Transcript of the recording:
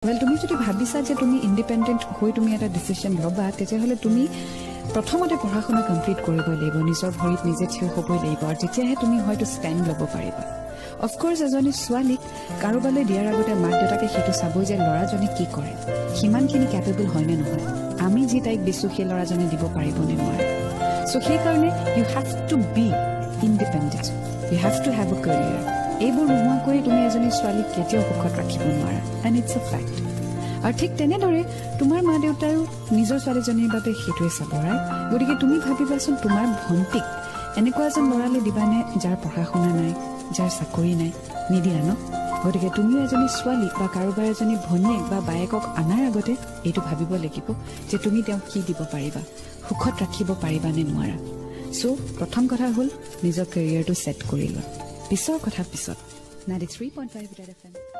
Well, তুমি যদি ভাবিছা যে তুমি ইন্ডিপেন্ডেন্ট হৈ তুমি এটা ডিসিশন লবা তেতিয়াহলে তুমি প্ৰথমতে পঢ়াশুনা কমপ্লিট কৰিবই লাগিব নিজৰ ভৰিত নিজে থিয় হ'বই লাগিব আৰু তেতিয়াহে তুমি হয়তো ষ্টেণ্ড ল'ব পাৰিবা অফকোৰ্স এজনী ছোৱালীক কাৰোবালৈ দিয়াৰ আগতে মাক দেউতাকে সেইটো চাবই যে ল'ৰাজনে কি কৰে কিমানখিনি কেপেবল হয় নে নহয় আমি যি তাইক দিছো সেই ল'ৰাজনে দিব পাৰিব নে নোৱাৰে সো সেইকাৰণে you have to be independent you have to have a career এইবোৰ নোহোৱাকৈ তুমি এজনী ছোৱালীক কেতিয়াও সুখত ৰাখিব নোৱাৰা এণ্ড ইটছ এ ফেক্ট আৰু ঠিক তেনেদৰে তোমাৰ মা দেউতাৰো নিজৰ ছোৱালীজনীৰ বাবে সেইটোৱে চাব ৰাইট গতিকে তুমি ভাবিবাচোন তোমাৰ ভণ্টিক এনেকুৱা এজন ল'ৰালৈ দিবানে যাৰ পঢ়া শুনা নাই যাৰ চাকৰি নাই নিদিয়া ন গতিকে তুমিও এজনী ছোৱালী বা কাৰোবাৰ এজনী ভনীয়েক বা বায়েকক অনাৰ আগতে এইটো ভাবিব লাগিব যে তুমি তেওঁক কি দিব পাৰিবা সুখত ৰাখিব পাৰিবা নে নোৱাৰা চ' প্ৰথম কথা হ'ল নিজৰ কেৰিয়াৰটো ছেট কৰি লোৱা পিছৰ কথা পিছত 93.5 FM